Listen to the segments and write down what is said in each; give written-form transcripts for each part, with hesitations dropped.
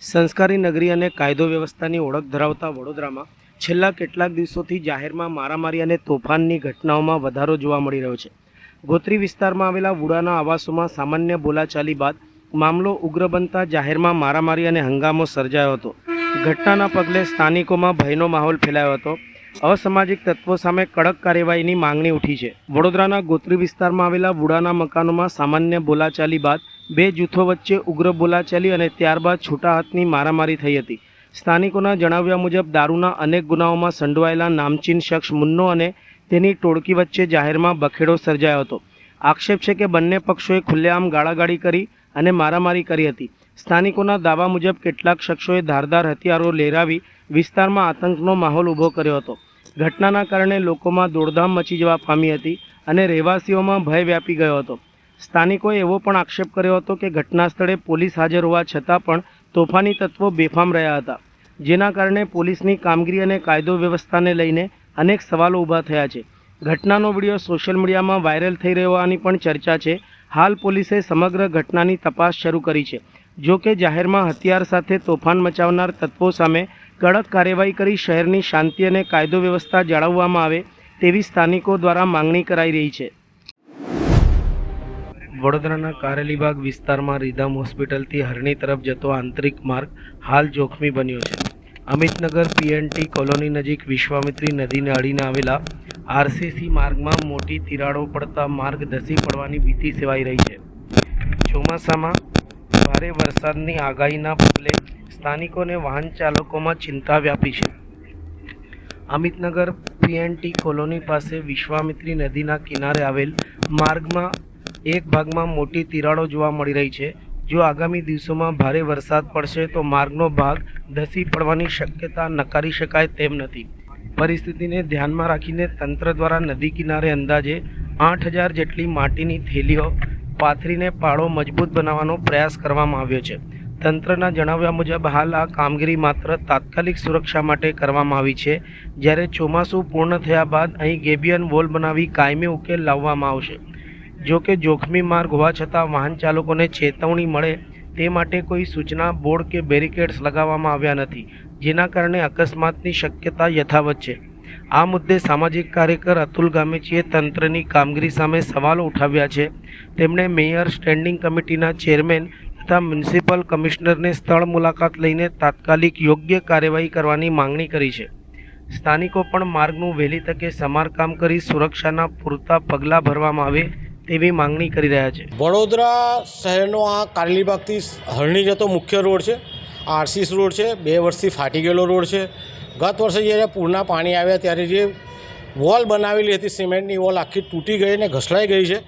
સંસ્કારી નગરી અને કાયદો વ્યવસ્થાની ઓળખ ધરાવતા વડોદરામાં છેલ્લા કેટલાક દિવસોથી જાહેરમાં મારામારી અને તોફાનની ઘટનાઓમાં વધારો જોવા મળી રહ્યો છે। ગોત્રી વિસ્તારમાં આવેલા વુડાના આવાસોમાં સામાન્ય બોલાચાલી બાદ મામલો ઉગ્ર બનતા જાહેરમાં મારામારી અને હંગામો સર્જાયો હતો। ઘટનાના પગલે સ્થાનિકોમાં ભયનો માહોલ ફેલાયો હતો। અસામાજિક તત્વો સામે કડક કાર્યવાહીની માંગણી ઉઠી છે। વડોદરાના ગોત્રી વિસ્તારમાં આવેલા વુડાના મકાનોમાં સામાન્ય બોલાચાલી બાદ બે જૂથો વચ્ચે ઉગ્ર બોલાચાલી અને ત્યારબાદ છૂટા હાથની મારામારી થઈ હતી। સ્થાનિકોના જણાવ્યા મુજબ દારૂના અનેક ગુનાઓમાં સંડોવાયેલા નામચીન શખ્સ મુન્નો અને તેની ટોળકી વચ્ચે જાહેરમાં બખેડો સર્જાયો હતો। આક્ષેપ છે કે બંને પક્ષોએ ખુલ્લેઆમ ગાળાગાળી કરી અને મારામારી કરી હતી। સ્થાનિકોના દાવા મુજબ કેટલાક શખ્સોએ ધારદાર હથિયારો લહેરાવી વિસ્તારમાં આતંકનો માહોલ ઊભો કર્યો હતો। ઘટનાના કારણે લોકોમાં દોડધામ મચી જવા પામી હતી અને રહેવાસીઓમાં ભય વ્યાપી ગયો હતો। સ્થાનિકોએ એવો પણ આક્ષેપ કર્યો હતો કે ઘટના સ્થળે પોલીસ હાજર હોવા છતાં પણ તોફાની તત્વો બેફામ રહ્યા હતા, જેના કારણે પોલીસની કામગીરી અને કાયદો વ્યવસ્થાને લઈને અનેક સવાલો ઊભા થયા છે। ઘટનાનો વિડીયો સોશિયલ મીડિયામાં વાયરલ થઈ રહ્યો હોવાની પણ ચર્ચા છે। હાલ પોલીસે સમગ્ર ઘટનાની તપાસ શરૂ કરી છે। જો કે જાહેરમાં હથિયાર સાથે તોફાન મચાવનાર તત્વો સામે કડક કાર્યવાહી કરી શહેરની શાંતિ અને કાયદો વ્યવસ્થા જાળવવામાં આવે તેવી સ્થાનિકો દ્વારા માંગણી કરાઈ રહી છે। વડોદરાના કારેલીબાગ વિસ્તારમાં રીધામ હોસ્પિટલથી હરણી તરફ જતો આંતરિક માર્ગ હાલ જોખમી બન્યો છે। અમિતનગર પીએનટી કોલોની નજીક વિશ્વામિત્રી નદીને અડીને આવેલા આરસીસી માર્ગમાં મોટી તિરાડો પડતા માર્ગ ધસી પડવાની ભીતિ સેવાઈ રહી છે। ચોમાસામાં ભારે વરસાદની આગાહીના પગલે સ્થાનિકોને વાહન ચાલકોમાં ચિંતા વ્યાપી છે। અમિતનગર પીએનટી કોલોની પાસે વિશ્વામિત્રી નદીના કિનારે આવેલ માર્ગમાં એક ભાગમાં મોટી તિરાડો જોવા મળી રહી છે। જો આગામી દિવસોમાં ભારે વરસાદ પડશે તો માર્ગનો ભાગ ધસી પડવાની શક્યતા નકારી શકાય તેમ નથી। પરિસ્થિતિને ધ્યાનમાં રાખીને તંત્ર દ્વારા નદી કિનારે અંદાજે 8000 જેટલી માટીની થેલીઓ પાથરીને પાળો મજબૂત બનાવવાનો પ્રયાસ કરવામાં આવ્યો છે। તંત્રના જણાવ્યા મુજબ હાલ આ કામગીરી માત્ર તાત્કાલિક સુરક્ષા માટે કરવામાં આવી છે, જ્યારે ચોમાસું પૂર્ણ થયા બાદ અહીં ગેબિયન વોલ બનાવી કાયમી ઉકેલ લાવવામાં આવશે। જો કે જોખમી માર્ગ હોવા છતાં વાહન ચાલકોને ચેતવણી મળે તે માટે કોઈ સૂચના બોર્ડ કે બેરિકેડ્સ લગાવવામાં આવ્યા નથી, જેના કારણે અકસ્માતની શક્યતા યથાવત છે। આ મુદ્દે સામાજિક કાર્યકર અતુલ ગામેચીએ તંત્રની કામગીરી સામે સવાલો ઉઠાવ્યા છે। તેમણે મેયર, સ્ટેન્ડિંગ કમિટીના ચેરમેન તથા મ્યુનિસિપલ કમિશનરને સ્થળ મુલાકાત લઈને તાત્કાલિક યોગ્ય કાર્યવાહી કરવાની માંગણી કરી છે। સ્થાનિકો પણ માર્ગનું વહેલી તકે સમારકામ કરી સુરક્ષાના પૂરતા પગલાં ભરવામાં આવે તેવી માંગણી કરી રહ્યા છે। વડોદરા શહેરનો આ કારેલીબાગથી હરણી જતો મુખ્ય રોડ છે। આરસીસ રોડ છે, 2 વર્ષથી ફાટી ગયેલો રોડ છે। ગત વર્ષે જ્યારે પૂરના પાણી આવ્યા ત્યારે જે વોલ બનાવેલી હતી, સિમેન્ટની વોલ આખી તૂટી ગઈ અને ઘસડાઈ ગઈ છે।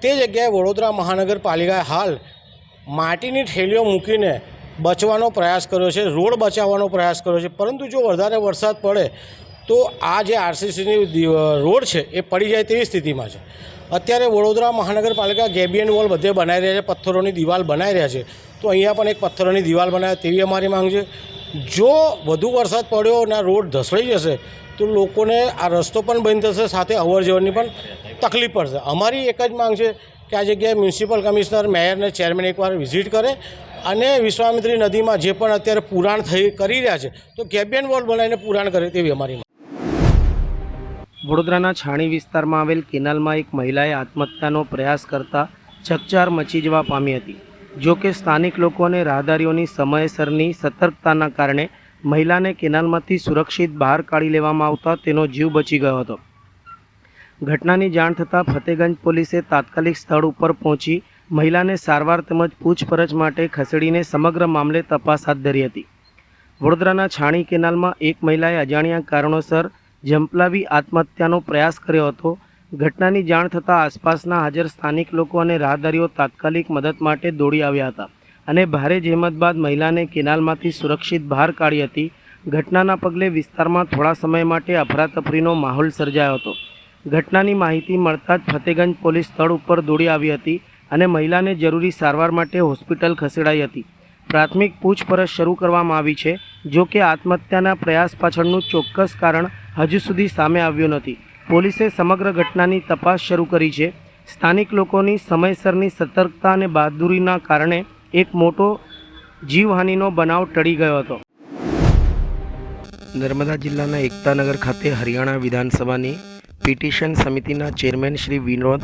તે જગ્યાએ વડોદરા મહાનગરપાલિકાએ હાલ માટીની થેલીઓ મૂકીને બચવાનો પ્રયાસ કર્યો છે, રોડ બચાવવાનો પ્રયાસ કર્યો છે। પરંતુ જો વધારે વરસાદ પડે તો આ જે આરસીસીની રોડ છે એ પડી જાય તેવી સ્થિતિમાં છે। અત્યારે વડોદરા મહાનગરપાલિકા ગેબિયન વોલ બધે બનાવી રહ્યા છે, પથ્થરોની દિવાલ બનાવી રહ્યા છે, તો અહીંયા પણ એક પથ્થરોની દિવાલ બનાવે તેવી અમારી માંગ છે। જો વધુ વરસાદ પડ્યો અને રોડ ધસડાઈ જશે તો લોકોને આ રસ્તો પણ બંધ થશે, સાથે અવર જવરની પણ તકલીફ પડશે। અમારી એક જ માંગ છે કે આ જગ્યાએ મ્યુનિસિપલ કમિશનર, મેયર અને ચેરમેન એકવાર વિઝિટ કરે અને વિશ્વામિત્રી નદીમાં જે પણ અત્યારે પુરાણ કરી રહ્યા છે તો ગેબિયન વોલ બનાવીને પુરાણ કરે તેવી અમારી માંગ। વડોદરાના છાણી વિસ્તારમાં આવેલ કેનાલમાં એક મહિલાએ આત્મહત્યાનો પ્રયાસ કરતા ચકચાર મચી જવા પામી હતી। જો કે સ્થાનિક લોકો અને રાહદારીઓની સમયસરની સતર્કતાના કારણે મહિલાને કેનાલમાંથી સુરક્ષિત બહાર કાઢી લેવામાં આવતા તેનો જીવ બચી ગયો હતો। ઘટનાની જાણ થતાં ફતેગંજ પોલીસે તાત્કાલિક સ્થળ ઉપર પહોંચી મહિલાને સારવાર તેમજ પૂછપરછ માટે ખસેડીને સમગ્ર મામલે તપાસ હાથ ધરી હતી। વડોદરાના છાણી કેનાલમાં એક મહિલાએ અજાણ્યા કારણોસર ઝંપલાવી આત્મહત્યાનો પ્રયાસ કર્યો હતો। ઘટનાની જાણ થતાં આસપાસના હાજર સ્થાનિક લોકો અને રાહદારીઓ તાત્કાલિક મદદ માટે દોડી આવ્યા હતા અને ભારે જહેમત બાદ મહિલાને કેનાલમાંથી સુરક્ષિત બહાર કાઢી હતી। ઘટનાના પગલે વિસ્તારમાં થોડા સમય માટે અફરાતફરીનો માહોલ સર્જાયો હતો। ઘટનાની માહિતી મળતા જ ફતેગંજ પોલીસ સ્થળ ઉપર દોડી આવી હતી અને મહિલાને જરૂરી સારવાર માટે હોસ્પિટલ ખસેડાઈ હતી। પ્રાથમિક પૂછપરછ શરૂ કરવામાં આવી છે। જો કે આત્મહત્યાના પ્રયાસ પાછળનું ચોક્કસ કારણ હજુ સુધી સામે આવ્યું નથી। પોલીસે સમગ્ર ઘટનાની તપાસ શરૂ કરી છે। સ્થાનિક લોકોની સમયસરની સતર્કતા અને બહાદુરીના કારણે એક મોટો જીવહાનિનો બનાવ ટળી ગયો હતો. નર્મદા જિલ્લાના એકતાનગર ખાતે હરિયાણા વિધાનસભાની પિટિશન સમિતિના ચેરમેન શ્રી વિનોદ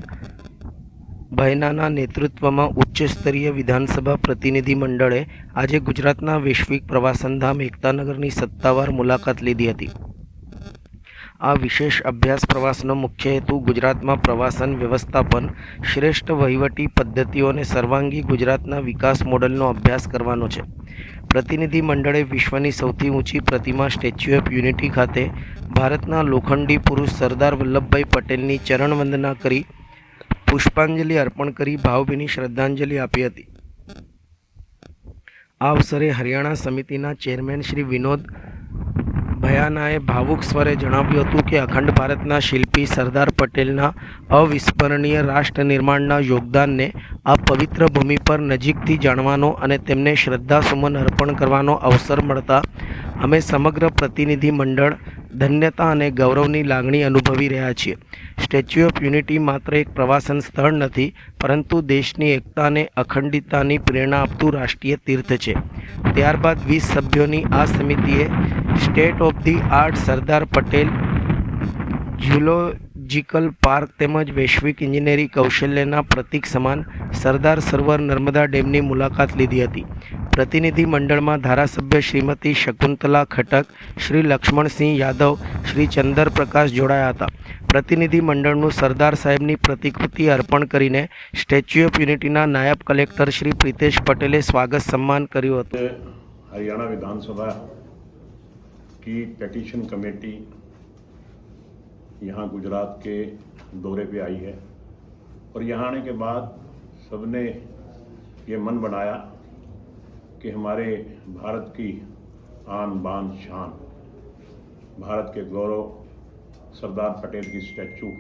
ભૈનાના નેતૃત્વમાં ઉચ્ચસ્તરીય વિધાનસભા પ્રતિનિધિ મંડળે આજે ગુજરાતના વૈશ્વિક પ્રવાસનધામ એકતાનગરની સત્તાવાર મુલાકાત લીધી હતી. આ વિશેષ અભ્યાસ પ્રવાસનો મુખ્ય હેતુ ગુજરાતમાં પ્રવાસન વ્યવસ્થાપન, શ્રેષ્ઠ વહીવટી પદ્ધતિઓ અને સર્વાંગી ગુજરાતના વિકાસ મોડલનો અભ્યાસ કરવાનો છે. પ્રતિનિધિ મંડળે વિશ્વની સૌથી ઊંચી પ્રતિમા સ્ટેચ્યુ ઓફ યુનિટી ખાતે ભારતના લોખંડી પુરુષ સરદાર વલ્લભભાઈ પટેલની ચરણ વંદના કરી પુષ્પાંજલિ અર્પણ કરી ભાવભીની શ્રદ્ધાંજલિ આપી હતી. આ અવસરે હરિયાણા સમિતિના ચેરમેન શ્રી વિનોદ ભયાનાએ ભાવુક સ્વરે જણાવ્યું હતું કે અખંડ ભારતના શિલ્પી સરદાર પટેલના અવિસ્મરણીય રાષ્ટ્ર નિર્માણના યોગદાનને આ પવિત્ર ભૂમિ પર નજીકથી જાણવાનો અને તેમને શ્રદ્ધાસુમન અર્પણ કરવાનો અવસર મળતા અમે સમગ્ર પ્રતિનિધિ મંડળ ધન્યતા અને ગૌરવની લાગણી અનુભવી રહ્યા છીએ. સ્ટેચ્યુ ઓફ યુનિટી માત્ર એક પ્રવાસન સ્થળ નથી, પરંતુ દેશની એકતા અને અખંડિતતાની પ્રેરણા આપતું રાષ્ટ્રીય તીર્થ છે. ત્યારબાદ 20 સભ્યોની આ સમિતિએ state of the art Sardar Patel zoological park તેમજ વૈશ્વિક ઇજનેરી કૌશલ્યના પ્રતીક સમાન સરદાર સરોવર નર્મદા ડેમની મુલાકાત લીધી હતી. પ્રતિનિધિ મંડળમાં ધારાસભ્ય શ્રીમતી શકુંતલા ખટક, શ્રી લક્ષ્મણસિંહ યાદવ, શ્રી ચંદર પ્રકાશ જોડાયા હતા. પ્રતિનિધિ મંડળનું સરદાર સાહેબની પ્રતિકૃતિ અર્પણ કરીને સ્ટેચ્યુ ઓફ યુનિટીના નાયબ કલેક્ટર શ્રી પ્રિતેશ પટેલે સ્વાગત સન્માન કર્યું હતું. हरियाणा विधानसभा की पेटिशन कमेटी यहाँ गुजरात के दौरे पे आई है और यहाँ आने के बाद सबने ये मन बनाया कि हमारे भारत की आन बान शान, भारत के गौरव सरदार पटेल की स्टैचू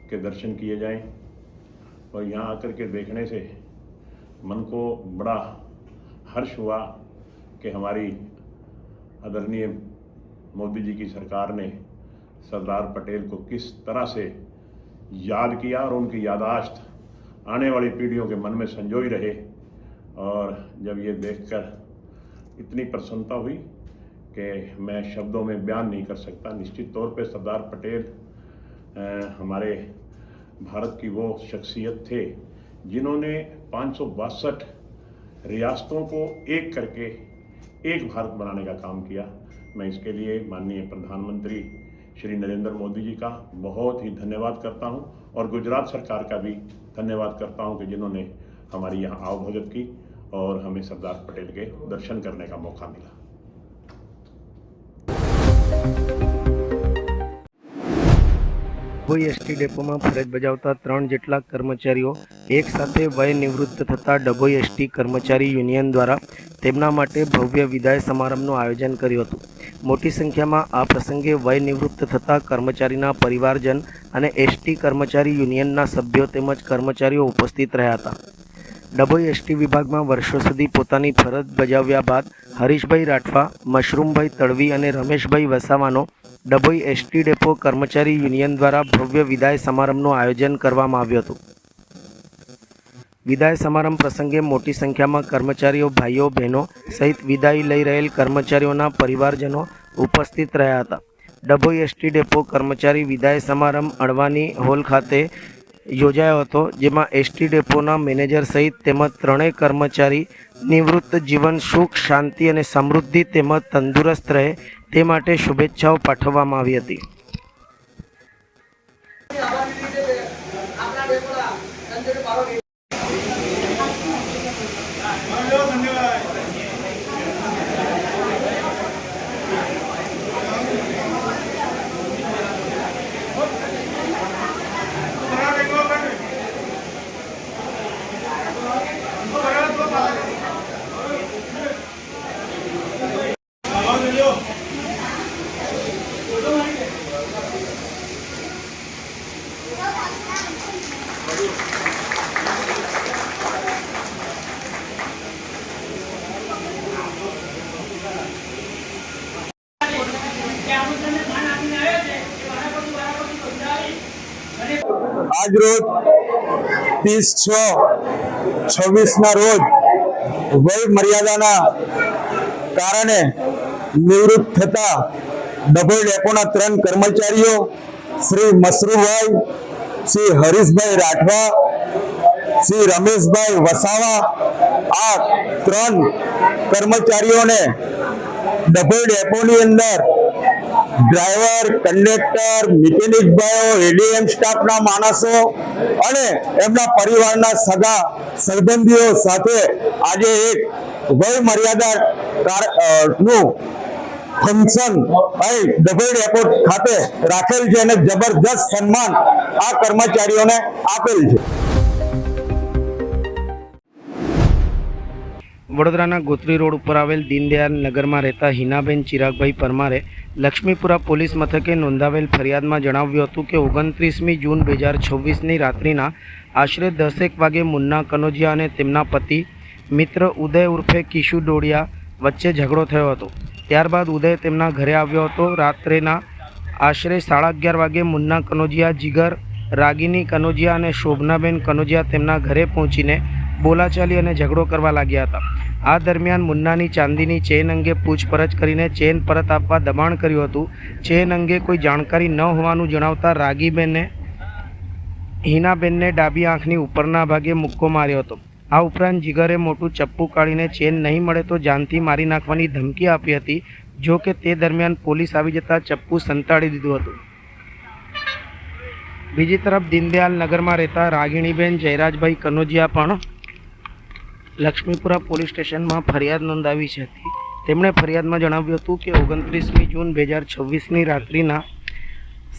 के दर्शन किए जाएं और यहाँ आकर के देखने से मन को बड़ा हर्ष हुआ कि हमारी आदरणीय मोदी जी की सरकार ने सरदार पटेल को किस तरह से याद किया और उनकी यादाश्त आने वाली पीढ़ियों के मन में संजोई रहे. और जब ये देखकर इतनी प्रसन्नता हुई कि मैं शब्दों में बयान नहीं कर सकता. निश्चित तौर पे सरदार पटेल हमारे भारत की वो शख्सियत थे जिन्होंने 562 रियासतों को एक करके एक भारत बनाने का काम किया. मैं इसके लिए माननीय प्रधानमंत्री श्री नरेंद्र मोदी जी का बहुत ही धन्यवाद करता हूं और गुजरात सरकार का भी धन्यवाद करता हूं कि जिन्होंने हमारी यहाँ आवभगत की और हमें सरदार पटेल के दर्शन करने का मौका मिला. ડભોઈ એસટી ડેપોમાં ફરજ બજાવતા 3 જેટલા કર્મચારીઓ એક સાથે વય નિવૃત્ત થતા ડભોઈ એસટી કર્મચારી યુનિયન દ્વારા તેમના માટે ભવ્ય વિદાય સમારંભનું આયોજન કર્યું હતું. મોટી સંખ્યામાં આ પ્રસંગે વય નિવૃત્ત થતા કર્મચારીના પરિવારજન અને એસટી કર્મચારી યુનિયનના સભ્યો તેમજ કર્મચારીઓ ઉપસ્થિત રહ્યા હતા. ડભોઈ એસટી વિભાગમાં વર્ષો સુધી પોતાની ફરજ બજાવ્યા બાદ હરીશભાઈ રાઠવા, મશરૂમભાઈ તડવી અને રમેશભાઈ વસાવાનો ડભોઈ એસટી ડેપો કર્મચારી યુનિયન દ્વારા ભવ્ય વિદાય સમારંભનું આયોજન કરવામાં આવ્યું હતું. વિદાય સમારંભ પ્રસંગે મોટી સંખ્યામાં કર્મચારીઓ, ભાઈઓ બહેનો સહિત વિદાય લઈ રહેલ કર્મચારીઓના પરિવારજનો ઉપસ્થિત રહ્યા હતા. ડભોઈ એસટી ડેપો કર્મચારી વિદાય સમારંભ અડવાની હોલ ખાતે યોજાયો હતો, જેમાં એસટી ડેપોના મેનેજર સહિત તેમજ 3 કર્મચારી નિવૃત્ત જીવન સુખ, શાંતિ અને સમૃદ્ધિ તેમજ તંદુરસ્ત રહે તે માટે શુભેચ્છાઓ પાઠવવામાં આવી હતી. આજરોજ 30/6/26 રોજ વય મર્યાદાના કારણે નિવૃત્ત થતા ડભોઈ ડેપોના 3 કર્મચારીઓ શ્રી મસરૂભાઈ, શ્રી હરીશભાઈ રાઠવા, શ્રી રમેશભાઈ વસાવા, આ 3 કર્મચારીઓને ડભોઈ ડેપોની અંદર ડ્રાઈવર, કંડક્ટર, મિકેનિક ભાઈઓ, એડીએમ સ્ટાફના માણસો અને એમના પરિવારના સગા સંબંધીઓ સાથે આજે એક વય મર્યાદા નું ફંક્શન અહીં ડભોઈ ડેપો ખાતે રાખેલ છે અને જબરદસ્ત સન્માન આ કર્મચારીઓને આપેલ છે. વડોદરાના ગોત્રી રોડ ઉપર આવેલ દીનદયાળ નગરમાં રહેતા હિનાબેન ચિરાગભાઈ પરમારે લક્ષ્મીપુરા પોલીસ મથકે નોંધાવેલ ફરિયાદમાં જણાવ્યું હતું કે 29મી જૂન 2026ની રાત્રિના આશરે 10 વાગે મુન્ના કનોજિયા અને તેમના પતિ મિત્ર ઉદય ઉર્ફે કિશુ ડોડિયા વચ્ચે ઝઘડો થયો હતો. ત્યારબાદ ઉદય તેમના ઘરે આવ્યો હતો. રાત્રેના આશરે 11:30 વાગે મુન્ના કનોજિયા, જીગર, રાગિની કનોજિયા અને શોભનાબેન કનોજિયા તેમના ઘરે પહોંચીને બોલાચાલી અને ઝઘડો કરવા લાગ્યા હતા. આ દરમિયાન મુન્નાની ચાંદીની ચેન અંગે પૂછપરછ કરીને ચેન પરત આપવા દબાણ કર્યું હતું. ચેન અંગે કોઈ જાણકારી ન હોવાનું જણાવતા રાગીબેને હિનાબેનને ડાબી આંખની ઉપરના ભાગે મુક્કો માર્યો હતો. આ ઉપરાંત જીગરે મોટું ચપ્પુ કાઢીને ચેન નહીં મળે તો જાનથી મારી નાખવાની ધમકી આપી હતી. જો કે તે દરમિયાન પોલીસ આવી જતાં ચપ્પુ સંતાડી દીધું હતું. બીજી તરફ દીનદયાળ નગરમાં રહેતા રાગિણીબેન જયરાજભાઈ કનોજિયા પણ લક્ષ્મીપુરા પોલીસ સ્ટેશનમાં ફરિયાદ નોંધાવી છે. તેમણે ફરિયાદમાં જણાવ્યું હતું કે 29મી જૂન 2026ની રાત્રિના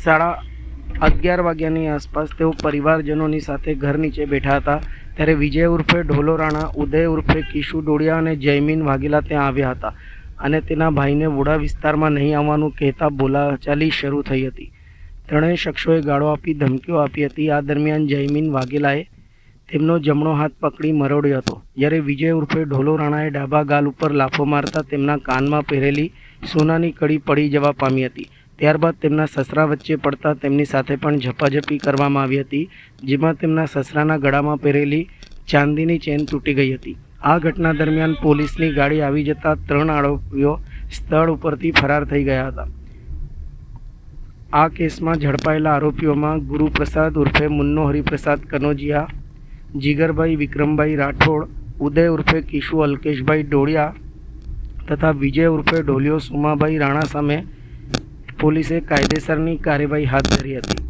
11:30 વાગ્યાની આસપાસ તેઓ પરિવારજનોની સાથે ઘર નીચે બેઠા હતા. ત્યારે વિજય ઉર્ફે ઢોલો રાણા, ઉદય ઉર્ફે કિશુ ડોડિયા અને જયમીન વાઘેલા ત્યાં આવ્યા હતા અને તેના ભાઈને વોડા વિસ્તારમાં નહીં આવવાનું કહેતા બોલાચાલી શરૂ થઈ હતી. ત્રણેય શખ્સોએ ગાળો આપી ધમકીઓ આપી હતી. આ દરમિયાન જયમીન વાઘેલાએ તેમનો જમણો હાથ પકડી મરોડ્યો હતો, જ્યારે વિજય ઉર્ફે ઢોલો રાણાએ ડાબા ગાલ ઉપર લાફો મારતા તેમના કાનમાં પહેરેલી સોનાની કડી પડી જવા પામી હતી. ત્યારબાદ તેમના સસરા વચ્ચે પડતા તેમની સાથે પણ ઝપાઝપી કરવામાં આવી હતી, જેમાં તેમના સસરાના ગળામાં પહેરેલી ચાંદીની ચેન તૂટી ગઈ હતી. આ ઘટના દરમિયાન પોલીસની ગાડી આવી જતાં 3 આરોપીઓ સ્થળ ઉપરથી ફરાર થઈ ગયા હતા. આ કેસમાં ઝડપાયેલા આરોપીઓમાં ગુરુપ્રસાદ ઉર્ફે મુન્નો હરિપ્રસાદ કનોજિયા, જીગરભાઈ વિક્રમભાઈ રાઠોડ, ઉદય ઉર્ફે કિશુ અલ્કેશભાઈ ડોડિયા તથા વિજય ઉર્ફે ઢોલિયો સોમાભાઈ રાણા સામે પોલીસે કાયદેસરની કાર્યવાહી હાથ ધરી હતી.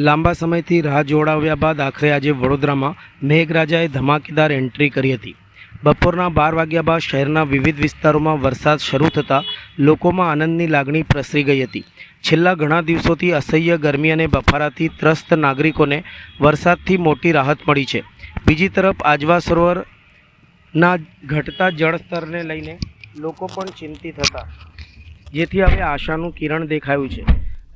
લાંબા સમયથી રાહ જોડાવ્યા બાદ આખરે આજે વડોદરામાં મેઘરાજાએ ધમાકેદાર એન્ટ્રી કરી હતી. બપોરના 12 વાગ્યા બાદ શહેરના વિવિધ વિસ્તારોમાં વરસાદ શરૂ થતાં લોકોમાં આનંદની લાગણી પ્રસરી ગઈ હતી. છેલ્લા ઘણા દિવસોથી અસહ્ય ગરમી અને બફારાથી ત્રસ્ત નાગરિકોને વરસાદથી મોટી રાહત મળી છે. બીજી તરફ આજવા સરોવરના ઘટતા જળસ્તરને લઈને લોકો પણ ચિંતિત હતા, જેથી હવે આશાનું કિરણ દેખાયું છે.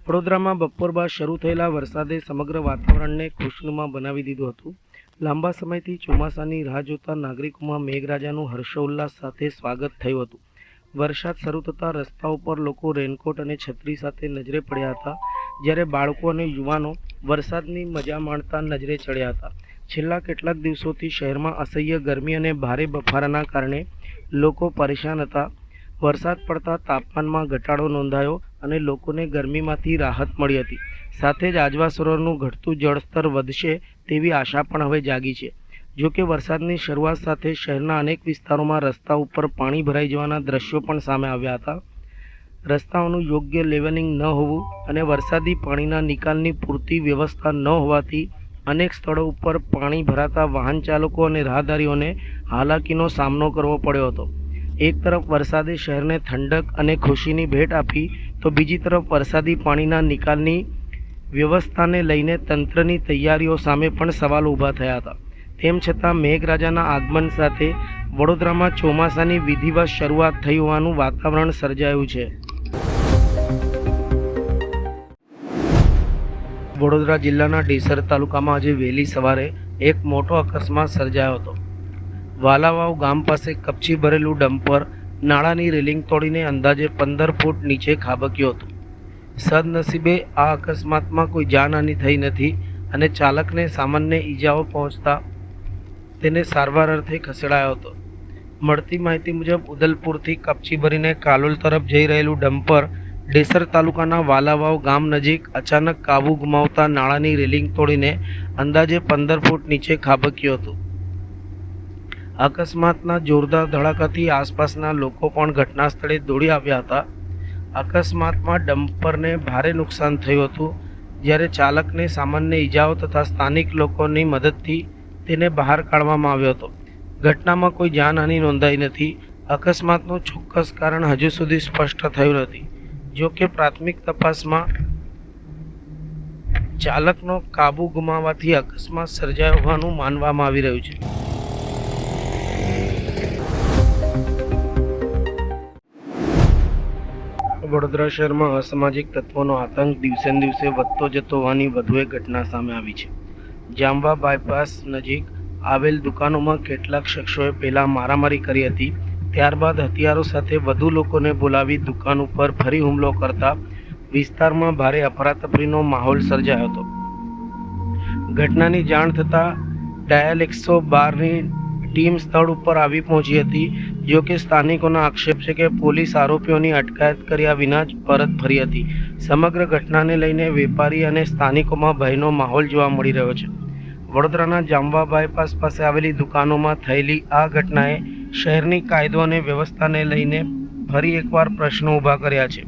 વડોદરામાં બપોર બાદ શરૂ થયેલા વરસાદે સમગ્ર વાતાવરણને ખુશનુમા બનાવી દીધું હતું. લાંબા સમયથી ચોમાસાની રાહ જોતા નાગરિકોમાં મેઘરાજાનું હર્ષોલ્લાસ સાથે સ્વાગત થયું હતું. વરસાદ શરૂ થતાં રસ્તાઓ પર લોકો રેનકોટ અને છત્રી સાથે નજરે પડ્યા હતા, જ્યારે બાળકો અને યુવાનો વરસાદની મજા માણતા નજરે ચડ્યા હતા. છેલ્લા કેટલાક દિવસોથી શહેરમાં અસહ્ય ગરમી અને ભારે બફારાના કારણે લોકો પરેશાન હતા. વરસાદ પડતા તાપમાનમાં ઘટાડો નોંધાયો અને લોકોને ગરમીમાંથી રાહત મળી હતી. સાથે જ આજવા સરોવરનું ઘટતું જળસ્તર વધશે તેવી આશા પણ હવે જાગી છે. જો કે વરસાદની શરૂઆત સાથે શહેરના અનેક વિસ્તારોમાં રસ્તા ઉપર પાણી ભરાઈ જવાના દ્રશ્યો પણ સામે આવ્યા હતા. રસ્તાઓનું યોગ્ય લેવલિંગ ન હોવું અને વરસાદી પાણીના નિકાલની પૂરતી વ્યવસ્થા ન હોવાથી અનેક સ્થળો ઉપર પાણી ભરાતા વાહન ચાલકો અને રાહદારીઓને હાલાકીનો સામનો કરવો પડ્યો હતો. એક તરફ વરસાદે શહેરને ઠંડક અને ખુશીની ભેટ આપી તો બીજી તરફ વરસાદી પાણીના નિકાલની વ્યવસ્થાને લઈને તંત્રની તૈયારીઓ સામે પણ સવાલ ઊભા થયા હતા. તેમ છતાં મેઘરાજાના આગમન સાથે વડોદરામાં ચોમાસાની વિધિવત શરૂઆત થઈ હોવાનું વાતાવરણ સર્જાયું છે. વડોદરા જિલ્લાના ડીસર તાલુકામાં આજે વહેલી સવારે એક મોટો અકસ્માત સર્જાયો હતો. વાલાવાવ ગામ પાસે કપચી ભરેલું ડમ્પર નાળાની રેલિંગ તોડીને અંદાજે 15 ફૂટ નીચે ખાબક્યું હતું. સદનસીબે આ અકસ્માતમાં કોઈ જાનહાનિ થઈ નથી અને ચાલકને સામાન્ય ઈજાઓ પહોંચતા તેને સારવાર અર્થે ખસેડાયો હતો. મળતી માહિતી મુજબ ઉદલપુરથી કપચી ભરીને કાલોલ તરફ જઈ રહેલું ડમ્પર ડેસર તાલુકાના વાલાવાવ ગામ નજીક અચાનક કાબુ ગુમાવતા નાળાની રેલિંગ તોડીને અંદાજે 15 ફૂટ નીચે ખાબક્યું હતું. અકસ્માતના જોરદાર ધડાકાથી આસપાસના લોકો પણ ઘટના સ્થળે દોડી આવ્યા હતા. અકસ્માતમાં ડમ્પરને ભારે નુકસાન થયું હતું, જ્યારે ચાલકને સામાન્ય ઈજાઓ તથા સ્થાનિક લોકોની મદદથી તેને બહાર કાઢવામાં આવ્યો હતો. ઘટનામાં કોઈ જાનહાનિ નોંધાઈ નથી. અકસ્માતનું ચોક્કસ કારણ હજુ સુધી સ્પષ્ટ થયું નથી. જો કે પ્રાથમિક તપાસમાં ચાલકનો કાબુ ગુમાવવાથી અકસ્માત સર્જાયો હોવાનું માનવામાં આવી રહ્યું છે. વડોદરા શહેરમાં અસામાજિક તત્વોનો આતંક દિવસે ને દિવસે વધતો જતો હોવાની વધુ એક ઘટના સામે આવી છે. જાંબા બાયપાસ નજીક આવેલ દુકાનોમાં કેટલાક શખ્સોએ પહેલાં મારામારી કરી હતી. ત્યારબાદ હથિયારો સાથે વધુ લોકોને બોલાવી દુકાન ઉપર ફરી હુમલો કરતા વિસ્તારમાં ભારે અફરાતફરીનો માહોલ સર્જાયો હતો. ઘટનાની જાણ થતાં ડાયલ 112ની ટીમ સ્થળ ઉપર આવી પહોંચી હતી. જો કે સ્થાનિકોનો આક્ષેપ છે કે પોલીસ આરોપીઓની અટકાયત કર્યા વિના જ પરત ફરી હતી. સમગ્ર ઘટનાને લઈને વેપારી અને સ્થાનિકોમાં ભયનો માહોલ જોવા મળી રહ્યો છે. વડોદરાના જાંબા બાયપાસ પાસે આવેલી દુકાનોમાં થયેલી આ ઘટનાએ શહેરની કાયદો અને વ્યવસ્થાને લઈને ફરી એકવાર પ્રશ્નો ઊભા કર્યા છે.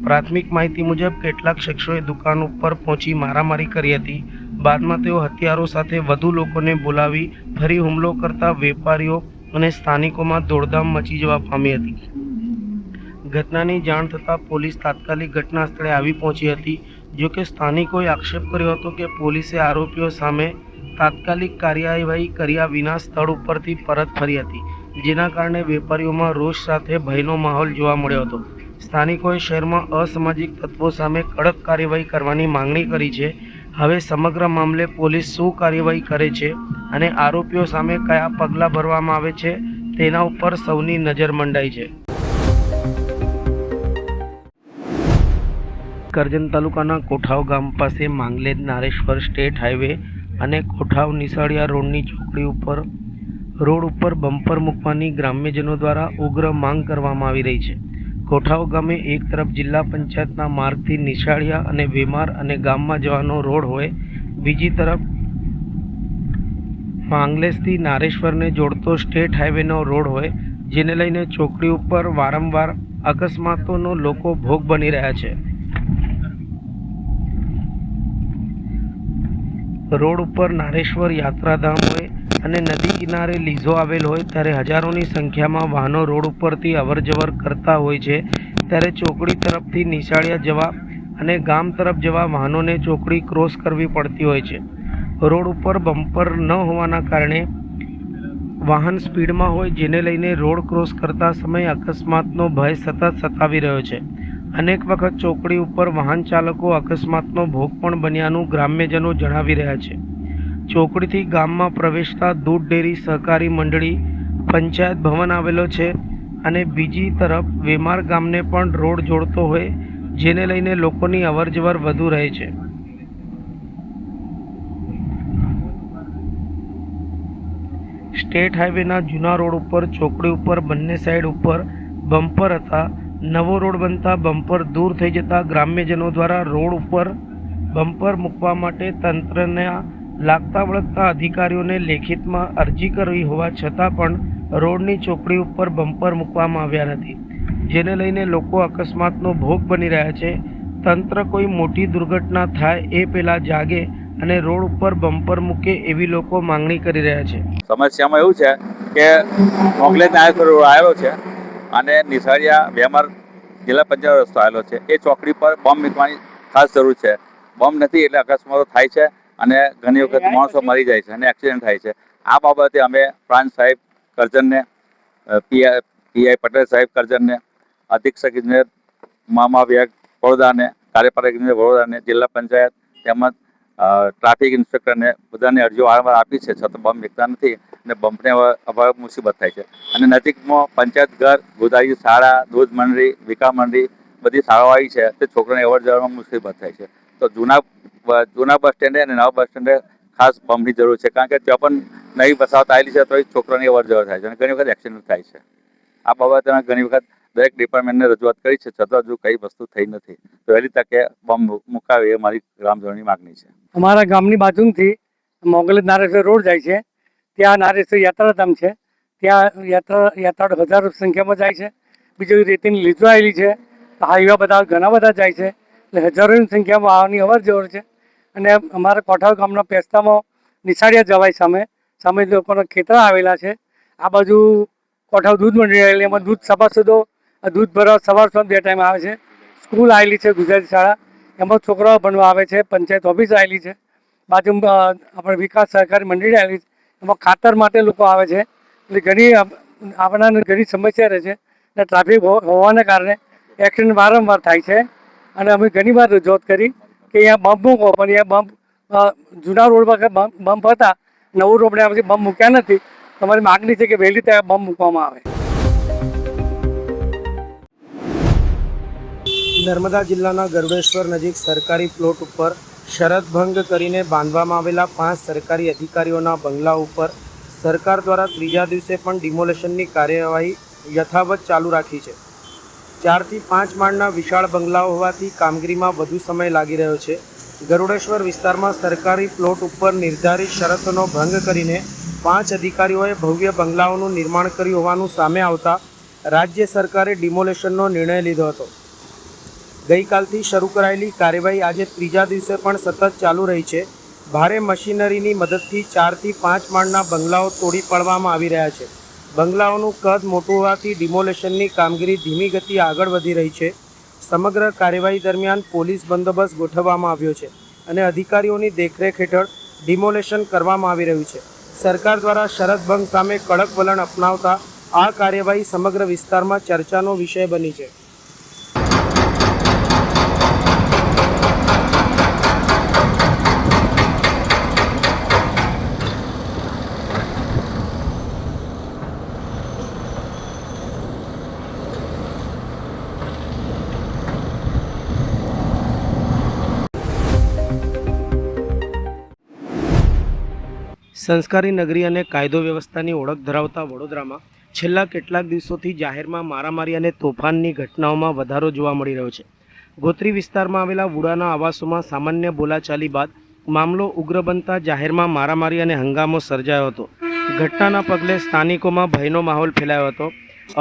પ્રાથમિક માહિતી મુજબ કેટલાક શખ્સોએ દુકાન ઉપર પહોંચી મારામારી કરી હતી. બાદમાં તેઓ હથિયારો સાથે વધુ લોકોને બોલાવી ફરી હુમલો કરતા વેપારીઓ અને સ્થાનિકોમાં દોડધામ મચી જવા પામી હતી. ઘટનાની જાણ થતાં પોલીસ તાત્કાલિક ઘટના સ્થળે આવી પહોંચી હતી. જો કે સ્થાનિકોએ આક્ષેપ કર્યો હતો કે પોલીસે આરોપીઓ સામે તાત્કાલિક કાર્યવાહી કર્યા વિના સ્થળ ઉપરથી પરત ફરી હતી, જેના કારણે વેપારીઓમાં રોષ સાથે ભયનો માહોલ જોવા મળ્યો હતો. સ્થાનિકોએ શહેરમાં અસામાજિક તત્વો સામે કડક કાર્યવાહી કરવાની માંગણી કરી છે. હવે સમગ્ર મામલે પોલીસ શું કાર્યવાહી કરે છે અને આરોપીઓ સામે કયા પગલાં ભરવામાં આવે છે તેના ઉપર સૌની નજર મંડાઈ છે. કરજણ તાલુકાના કોઠાવ ગામ પાસે માંગલેજ નારેશ્વર સ્ટેટ હાઈવે અને કોઠાવ નિશાળિયા રોડની ચોકડી ઉપર રોડ ઉપર બમ્પર મૂકવાની ગ્રામ્યજનો દ્વારા ઉગ્ર માંગ કરવામાં આવી રહી છે. કોઠાવ ગામે એક તરફ જિલ્લા પંચાયતના માર્ગથી નિશાળિયા અને વેમાર અને ગામમાં જવાનો રોડ હોય, બીજી તરફ માંગલેજથી નારેશ્વરને જોડતો સ્ટેટ હાઈવેનો રોડ હોય, જેને લઈને ચોકડી ઉપર વારંવાર અકસ્માતોનો લોકો ભોગ બની રહ્યા છે. રોડ ઉપર નારેશ્વર યાત્રાધામ હોય અને નદી કિનારે લીઝો આવેલ હોય ત્યારે હજારોની સંખ્યામાં વાહનો રોડ ઉપરથી અવરજવર કરતા હોય છે. ત્યારે ચોકડી તરફથી નિશાળિયા જવા અને ગામ તરફ જવા વાહનોને ચોકડી ક્રોસ કરવી પડતી હોય છે. રોડ ઉપર બમ્પર ન હોવાના કારણે વાહન સ્પીડમાં હોય, જેને લઈને રોડ ક્રોસ કરતા સમયે અકસ્માતનો ભય સતત સતાવી રહ્યો છે. અનેક વખત ચોકડી ઉપર વાહન ચાલકો અકસ્માતનો ભોગ પણ બન્યાનું ગ્રામ્યજનો જણાવી રહ્યા છે. ચોકડીથી ગામમાં પ્રવેશતા દૂધ ડેરી સહકારી મંડળી પંચાયત ભવન આવેલો છે અને બીજી તરફ વેમાર ગામને પણ રોડ જોડતો હોય, જેને લઈને લોકોની અવરજવર વધુ રહે છે. સ્ટેટ હાઈવેના જૂના રોડ ઉપર ચોકડી ઉપર બંને સાઈડ ઉપર બમ્પર હતા. નવો રોડ બનતા બમ્પર દૂર થઈ જતા ગ્રામ્યજનો દ્વારા રોડ ઉપર બમ્પર મૂકવા માટે તંત્રના લાગતા વળગતા અધિકારીઓને લેખિતમાં અરજી કરવી હોવા છતાં પણ રોડની ચોકડી ઉપર બમ્પર મૂકવામાં આવ્યા નથી, જેને લઈને લોકો અકસ્માતનો ભોગ બની રહ્યા છે. તંત્ર કોઈ મોટી દુર્ઘટના થાય એ પહેલાં જાગે અને રોડ ઉપર બમ્પર મૂકે એવી લોકો માંગણી કરી રહ્યા છે. સમસ્યામાં એવું છે કે મોગલેજ નાયક રોડ આવેલો છે અને નિશાળિયા વેમર જિલ્લા પંચાયત રસ્તો આવેલો છે. એ ચોકડી પર બોમ્બ મૂકવાની ખાસ જરૂર છે. બોમ્બ નથી એટલે અકસ્માતો થાય છે અને ઘણી વખત માણસો મરી જાય છે અને એક્સિડન્ટ થાય છે. આ બાબતે અમે પ્રાંત સાહેબ કરજણને, પીઆઈ પટેલ સાહેબ કરજણને, અધિક્ષક ઇજનેર મામા વિભાગ વડોદરાને, કાર્યપાલક ઇજનેર વડોદરાને, જિલ્લા પંચાયત તેમજ ટ્રાફિક ઇન્સ્પેક્ટરને બધાને અરજીઓ વારંવાર આપી છે, છતાં બોમ્બ મૂકતા નથી અને બોમ્બને અભાવ મુસીબત થાય છે. અને નજીકમાં પંચાયત ઘર, ગોદારી શાળા, દૂધ મંડળી, વિકા મંડળી બધી શાળાઓ આવી છે તે છોકરાને અવર જવરમાં મુશ્કેલી પણ થાય છે. તો જૂના બસ સ્ટેન્ડે અને નવા બસ સ્ટેન્ડે ખાસ બમની જરૂર છે, કારણ કે ત્યાં પણ નવી વસાહત આવેલી છે તો એ છોકરાની અવર જવર થાય છે અને ઘણી વખત એક્સિડન્ટ થાય છે. આ બાબતે અમે ઘણી વખત દરેક ડિપાર્ટમેન્ટને રજૂઆત કરી છે, છતાં હજુ કઈ વસ્તુ થઈ નથી. તો વહેલી તકે બમ મુકાવે એ મારી ગ્રામજનોની માગણી છે. અમારા ગામની બાજુથી મોગલ નારેશ્વર રોડ જાય છે, ત્યાં નારેશ્વર યાત્રાધામ છે, ત્યાં યાત્રાળુ હજારો સંખ્યામાં જાય છે. બીજું રેતીની લીધો આવેલી છે, હાઈવા બધા ઘણા બધા જાય છે, એટલે હજારોની સંખ્યામાં આવવાની અવર જવર છે. અને અમારા કોઠાવ ગામના પેસ્તામાં નિશાળિયા જવાય સામે લોકોના ખેતરા આવેલા છે. આ બાજુ કોઠાવ દૂધ મંડળી આવેલી, એમાં દૂધ સભાસદો દૂધ ભરવા સવાર સાંજ 2 ટાઈમ આવે છે. સ્કૂલ આવેલી છે ગુજરાતી શાળા, એમાં છોકરાઓ ભણવા આવે છે. પંચાયત ઓફિસ આવેલી છે, બાજુમાં આપણે વિકાસ સહકારી મંડળી આવેલી છે, એમાં ખાતર માટે લોકો આવે છે. એટલે ઘણી આપણાને ઘણી સમસ્યા રહે છે અને ટ્રાફિક હોવાને કારણે એક્સિડન્ટ વારંવાર થાય છે. અને અમે ઘણી વાર રજૂઆત કરી કે અહીંયા બમ્પ મૂકો, પણ અહીંયા બમ્પ જૂના રોડ પર બમ્પ હતા, નવું રોડ પછી બમ્પ મૂક્યા નથી. તમારી માગણી છે કે વહેલી તકે બમ્પ મૂકવામાં આવે. નર્મદા જિલ્લાના ગરુડેશ્વર નજીક સરકારી પ્લોટ ઉપર શરત ભંગ કરીને બાંધવામાં આવેલા 5 સરકારી અધિકારીઓના બંગલા ઉપર સરકાર દ્વારા ત્રીજા દિવસે પણ ડિમોલેશનની કાર્યવાહી યથાવત ચાલુ રાખી છે. 4 થી 5 માળના વિશાળ બંગલાઓ હોવાથી કામગીરીમાં વધુ સમય લાગી રહ્યો છે. ગરુડેશ્વર વિસ્તારમાં સરકારી પ્લોટ ઉપર નિર્ધારિત શરતોનો ભંગ કરીને 5 અધિકારીઓએ ભવ્ય બંગલાઓનું નિર્માણ કર્યું હોવાનું સામે આવતા રાજ્ય સરકારે ડિમોલેશનનો નિર્ણય લીધો હતો. ગઈકાલથી શરૂ કરાયેલી કાર્યવાહી આજે ત્રીજા દિવસે પણ સતત ચાલુ રહી છે. ભારે મશીનરીની મદદથી 4 થી 5 માળના બંગલાઓ તોડી પાડવામાં આવી રહ્યા છે. બંગલાઓનું કદ મોટું હોવાથી ડિમોલેશનની કામગીરી ધીમી ગતિએ આગળ વધી રહી છે. સમગ્ર કાર્યવાહી દરમિયાન પોલીસ બંદોબસ્ત ગોઠવવામાં આવ્યો છે અને અધિકારીઓની દેખરેખ હેઠળ ડિમોલેશન કરવામાં આવી રહ્યું છે. સરકાર દ્વારા શરત ભંગ સામે કડક વલણ અપનાવતા આ કાર્યવાહી સમગ્ર વિસ્તારમાં ચર્ચાનો વિષય બની છે. સંસ્કારી નગરી અને કાયદો વ્યવસ્થાની ઓળખ ધરાવતા વડોદરામાં છેલ્લા કેટલાક દિવસોથી જાહેરમાં મારામારી અને તોફાનની ઘટનાઓમાં વધારો જોવા મળી રહ્યો છે. ગોત્રી વિસ્તારમાં આવેલા વુડાના આવાસોમાં સામાન્ય બોલાચાલી બાદ મામલો ઉગ્ર બનતા જાહેરમાં મારામારી અને હંગામો સર્જાયો હતો. ઘટનાના પગલે સ્થાનિકોમાં ભયનો માહોલ ફેલાયો હતો.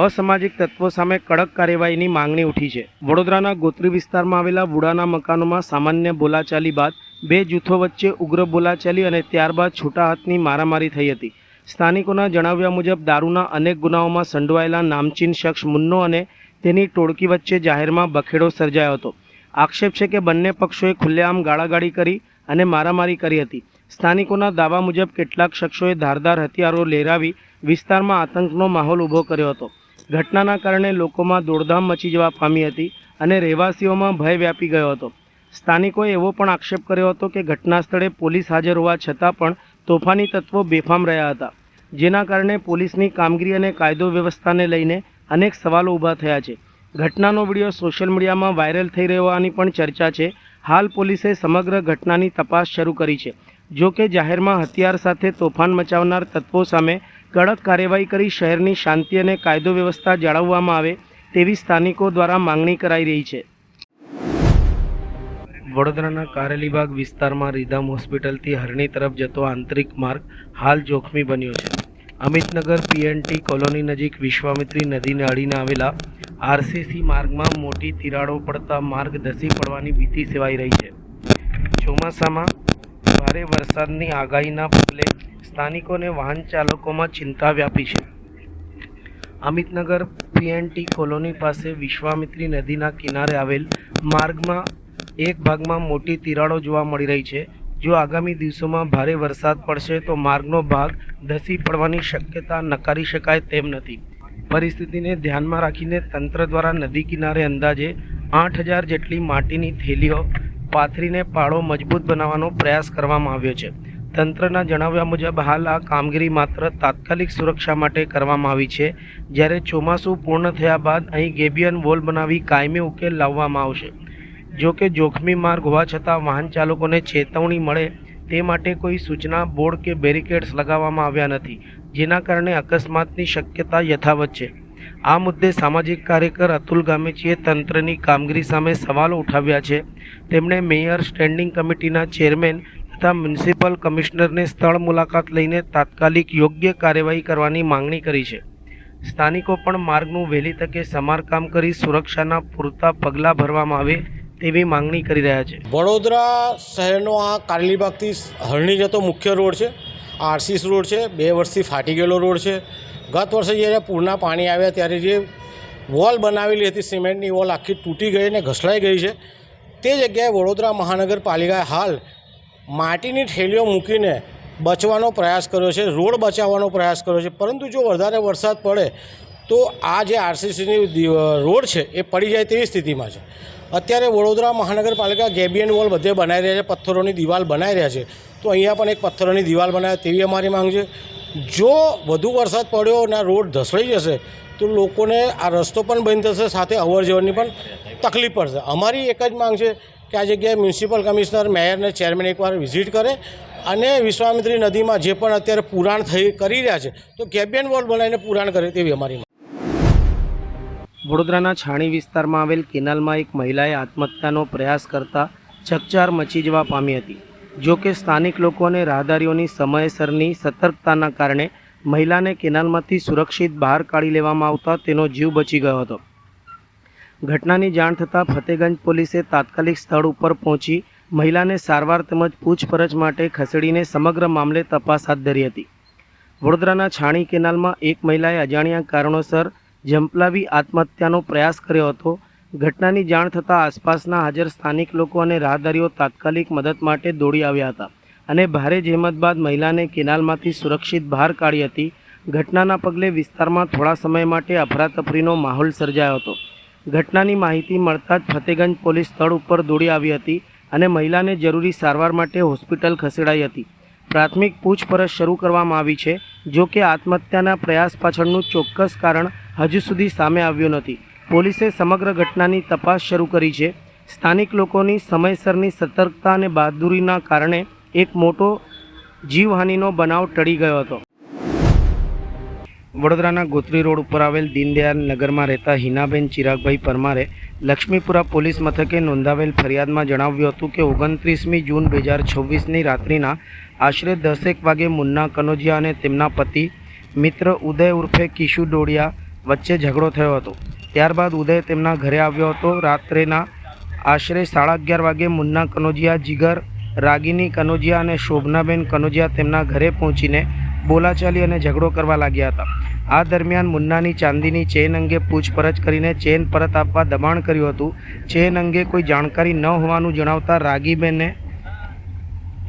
અસામાજિક તત્વો સામે કડક કાર્યવાહીની માંગણી ઉઠી છે. વડોદરાના ગોત્રી વિસ્તારમાં આવેલા વુડાના મકાનોમાં સામાન્ય બોલાચાલી બાદ 2 જૂથો વચ્ચે ઉગ્ર બોલાચાલી અને ત્યારબાદ છૂટા હાથની મારામારી થઈ હતી. સ્થાનિકોના જણાવ્યા મુજબ દારૂના અનેક ગુનાઓમાં સંડોવાયેલા નામચીન શખ્સ મુન્નો અને તેની ટોળકી વચ્ચે જાહેરમાં બખેડો સર્જાયો હતો. આક્ષેપ છે કે બંને પક્ષોએ ખુલ્લેઆમ ગાળાગાળી કરી અને મારામારી કરી હતી. સ્થાનિકોના દાવા મુજબ કેટલાક શખ્સોએ ધારદાર હથિયારો લહેરાવી વિસ્તારમાં આતંકનો માહોલ ઊભો કર્યો હતો. ઘટનાના કારણે લોકોમાં દોડધામ મચી જવા પામી હતી અને રહેવાસીઓમાં ભય વ્યાપી ગયો હતો. સ્થાનિકોએ એવો પણ આક્ષેપ કર્યો હતો કે ઘટના સ્થળે પોલીસ હાજર હોવા છતાં પણ તોફાની તત્વો બેફામ રહ્યા હતા, જેના કારણે પોલીસની કામગીરી અને કાયદો વ્યવસ્થાને લઈને અનેક સવાલો ઊભા થયા છે. ઘટનાનો વિડીયો સોશિયલ મીડિયામાં વાયરલ થઈ રહ્યો હોવાની પણ ચર્ચા છે. હાલ પોલીસે સમગ્ર ઘટનાની તપાસ શરૂ કરી છે. જો કે જાહેરમાં હથિયાર સાથે તોફાન મચાવનાર તત્વો સામે કડક કાર્યવાહી કરી શહેરની શાંતિ અને કાયદો વ્યવસ્થા જાળવવામાં આવે તેવી સ્થાનિકો દ્વારા માંગણી કરાઈ રહી છે. વડોદરાના કારેલીબાગ વિસ્તારમાં રીધામ હોસ્પિટલથી હરણી તરફ જતો આંતરિક માર્ગ હાલ જોખમી બન્યો છે. અમિતનગર પીએનટી કોલોની નજીક વિશ્વામિત્રી નદીને અડીને આવેલા આરસીસી માર્ગમાં મોટી તિરાડો પડતા માર્ગ ધસી પડવાની ભીતિ સેવાઈ રહી છે. ચોમાસામાં ભારે વરસાદની આગાહીના પગલે સ્થાનિકોને વાહન ચાલકોમાં ચિંતા વ્યાપી છે. અમિતનગર પીએનટી કોલોની પાસે વિશ્વામિત્રી નદીના કિનારે આવેલ માર્ગમાં એક ભાગમાં મોટી તિરાડો જોવા મળી રહી છે. જો આગામી દિવસોમાં ભારે વરસાદ પડશે તો માર્ગનો ભાગ ધસી પડવાની શક્યતા નકારી શકાય તેમ નથી. પરિસ્થિતિને ધ્યાનમાં રાખીને તંત્ર દ્વારા નદી કિનારે અંદાજે 8000 જેટલી માટીની થેલીઓ પાથરીને પાળો મજબૂત બનાવવાનો પ્રયાસ કરવામાં આવ્યો છે. તંત્રના જણાવ્યા મુજબ હાલ આ કામગીરી માત્ર તાત્કાલિક સુરક્ષા માટે કરવામાં આવી છે, જ્યારે ચોમાસું પૂર્ણ થયા બાદ અહીં ગેબિયન વોલ બનાવી કાયમી ઉકેલ લાવવામાં આવશે. જો કે જોખમી માર્ગ હોવા છતાં વાહન ચાલકોને ચેતવણી મળે તે માટે કોઈ સૂચના બોર્ડ કે બેરિકેડ્સ લગાવવામાં આવ્યા નથી, જેના કારણે અકસ્માતની શક્યતા યથાવત છે. આ મુદ્દે સામાજિક કાર્યકર અતુલ ગામેચીએ તંત્રની કામગીરી સામે સવાલો ઉઠાવ્યા છે. તેમણે મેયર, સ્ટેન્ડિંગ કમિટીના ચેરમેન તથા મ્યુનિસિપલ કમિશનરને સ્થળ મુલાકાત લઈને તાત્કાલિક યોગ્ય કાર્યવાહી કરવાની માંગણી કરી છે. સ્થાનિકો પણ માર્ગનું વહેલી તકે સમારકામ કરી સુરક્ષાના પૂરતા પગલાં ભરવામાં આવે તેવી માંગણી કરી રહ્યા છે. વડોદરા શહેરનો આ કારેલીબાગથી હરણી જતો મુખ્ય રોડ છે. આરસીસ રોડ છે, 2 વર્ષથી ફાટી ગયેલો રોડ છે. ગત વર્ષે જ્યારે પૂરના પાણી આવ્યા ત્યારે જે વોલ બનાવેલી હતી, સિમેન્ટની વોલ આખી તૂટી ગઈ અને ઘસડાઈ ગઈ છે. તે જગ્યાએ વડોદરા મહાનગરપાલિકાએ હાલ માટીની થેલીઓ મૂકીને બચવાનો પ્રયાસ કર્યો છે, રોડ બચાવવાનો પ્રયાસ કર્યો છે. પરંતુ જો વધારે વરસાદ પડે તો આ જે આરસીસીની રોડ છે એ પડી જાય તેવી સ્થિતિમાં છે. અત્યારે વડોદરા મહાનગરપાલિકા ગેબિયન વોલ બધે બનાવી રહ્યા છે, પથ્થરોની દિવાલ બનાવી રહ્યા છે. તો અહીંયા પણ એક પથ્થરોની દિવાલ બનાવે તેવી અમારી માંગ છે. જો વધુ વરસાદ પડ્યો અને આ રોડ ધસડાઈ જશે તો લોકોને આ રસ્તો પણ બંધ થશે, સાથે અવર જવરની પણ તકલીફ પડશે. અમારી એક જ માંગ છે કે આ જગ્યાએ મ્યુનિસિપલ કમિશનર, મેયર અને ચેરમેન એકવાર વિઝિટ કરે અને વિશ્વામિત્રી નદીમાં જે પણ અત્યારે પુરાણ કરી રહ્યા છે તો ગેબિયન વોલ બનાવીને પુરાણ કરે તેવી અમારી માંગ. વડોદરાના છાણી વિસ્તારમાં આવેલ કેનાલમાં એક મહિલાએ આત્મહત્યાનો પ્રયાસ કરતા ચકચાર મચી જવા પામી હતી. જો કે સ્થાનિક લોકો અને રાહદારીઓની સમયસરની સતર્કતાના કારણે મહિલાને કેનાલમાંથી સુરક્ષિત બહાર કાઢી લેવામાં આવતા તેનો જીવ બચી ગયો હતો. ઘટનાની જાણ થતાં ફતેગંજ પોલીસે તાત્કાલિક સ્થળ ઉપર પહોંચી મહિલાને સારવાર તેમજ પૂછપરછ માટે ખસેડીને સમગ્ર મામલે તપાસ હાથ ધરી હતી. વડોદરાના છાણી કેનાલમાં એક મહિલાએ અજાણ્યા કારણોસર ઝંપલાવી આત્મહત્યાનો પ્રયાસ કર્યો હતો. ઘટનાની જાણ થતાં આસપાસના હાજર સ્થાનિક લોકો અને રાહદારીઓ તાત્કાલિક મદદ માટે દોડી આવ્યા હતા અને ભારે જહેમત બાદ મહિલાને કેનાલમાંથી સુરક્ષિત બહાર કાઢી હતી. ઘટનાના પગલે વિસ્તારમાં થોડા સમય માટે અફરાતફરીનો માહોલ સર્જાયો હતો. ઘટનાની માહિતી મળતા જ ફતેગંજ પોલીસ સ્થળ ઉપર દોડી આવી હતી અને મહિલાને જરૂરી સારવાર માટે હોસ્પિટલ ખસેડાઈ હતી. પ્રાથમિક પૂછપરછ શરૂ કરવામાં આવી છે. જો કે આત્મહત્યાના પ્રયાસ પાછળનું ચોક્કસ કારણ હજુ સુધી સામે આવ્યું નથી. પોલીસે સમગ્ર ઘટનાની તપાસ શરૂ કરી છે. સ્થાનિક લોકોની સમયસરની સતર્કતા અને બહાદુરીના કારણે એક મોટો જીવહાનિનો બનાવ ટળી ગયો હતો. વડોદરાના ગોત્રી રોડ ઉપર આવેલ દીનદયાળ નગરમાં રહેતા હિનાબેન ચિરાગભાઈ પરમારે લક્ષ્મીપુરા પોલીસ મથકે નોંધાવેલ ફરિયાદમાં જણાવ્યું હતું કે 29મી જૂન 2026ની રાત્રિના આશરે 10 વાગે મુન્ના કનોજિયા અને તેમના પતિ મિત્ર ઉદય ઉર્ફે કિશુ ડોડિયા વચ્ચે ઝઘડો થયો હતો. ત્યારબાદ ઉદય તેમના ઘરે આવ્યો હતો. રાત્રેના આશરે 11:30 વાગે મુન્ના કનોજિયા, જીગર, રાગિની કનોજિયા અને શોભનાબેન કનોજિયા તેમના ઘરે પહોંચીને બોલાચાલી અને ઝઘડો કરવા લાગ્યા હતા. આ દરમિયાન મુન્નાની ચાંદીની ચેન અંગે પૂછપરછ કરીને ચેન પરત આપવા દબાણ કર્યું હતું. ચેન અંગે કોઈ જાણકારી ન હોવાનું જણાવતા રાગીબેને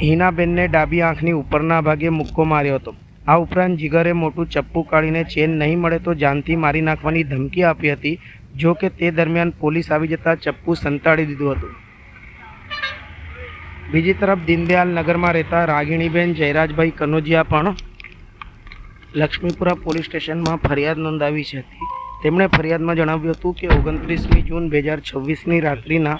હિનાબેનને ડાબી આંખની ઉપરના ભાગે મુક્કો માર્યો હતો. આ ઉપરાંત જીગરે મોટું ચપ્પુ કાઢીને ચેન નહીં મળે તો જાનથી મારી નાખવાની ધમકી આપી હતી. જો કે તે દરમિયાન પોલીસ આવી જતાં ચપ્પુ સંતાડી દીધું હતું. બીજી તરફ દીનદયાળ નગરમાં રહેતા રાગિણીબેન જયરાજભાઈ કનોજિયા પણ લક્ષ્મીપુરા પોલીસ સ્ટેશનમાં ફરિયાદ નોંધાવી છે. તેમણે ફરિયાદમાં જણાવ્યું હતું કે 29મી જૂન 2026ની રાત્રિના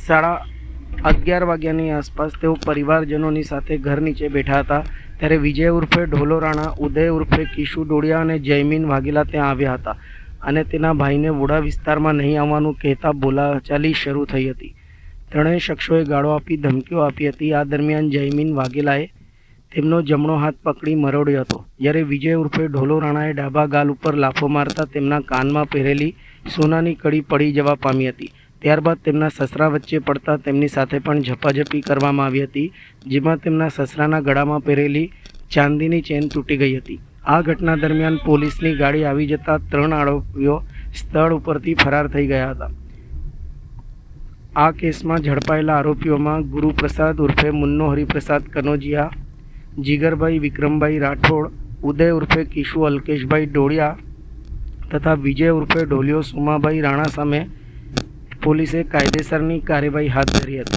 11:30 વાગ્યાની આસપાસ તેઓ પરિવારજનોની સાથે ઘર નીચે બેઠા હતા. ત્યારે વિજય ઉર્ફે ઢોલો રાણા, ઉદય ઉર્ફે કિશુ ડોડિયા અને જયમીન વાઘેલા ત્યાં આવ્યા હતા અને તેના ભાઈને વોડા વિસ્તારમાં નહીં આવવાનું કહેતા બોલાચાલી શરૂ થઈ હતી. ત્રણેય શખ્સોએ ગાળો આપી ધમકીઓ આપી હતી. આ દરમિયાન જયમીન વાઘેલાએ તેમનો જમણો હાથ પકડી મરોડ્યો હતો, જ્યારે વિજય ઉર્ફે ઢોલો રાણાએ ડાબા ગાલ ઉપર લાફો મારતા તેમના કાનમાં પહેરેલી સોનાની કડી પડી જવા પામી હતી. ત્યારબાદ તેમના સસરા વચ્ચે પડતા તેમની સાથે પણ ઝપાઝપી કરવામાં આવી હતી, જેમાં તેમના સસરાના ગળામાં પહેરેલી ચાંદીની ચેન તૂટી ગઈ હતી. આ ઘટના દરમિયાન પોલીસની ગાડી આવી જતાં 3 આરોપીઓ સ્થળ ઉપરથી ફરાર થઈ ગયા હતા. આ કેસમાં ઝડપાયેલા આરોપીઓમાં ગુરુપ્રસાદ ઉર્ફે મુન્નો હરિપ્રસાદ કનોજિયા, જીગરભાઈ વિક્રમભાઈ રાઠોડ, ઉદય ઉર્ફે કિશુ અલ્કેશભાઈ ડોડિયા તથા વિજય ઉર્ફે ઢોલિયો સોમાભાઈ રાણા સામે પોલીસે કાયદેસરની કાર્યવાહી હાથ ધરી હતી.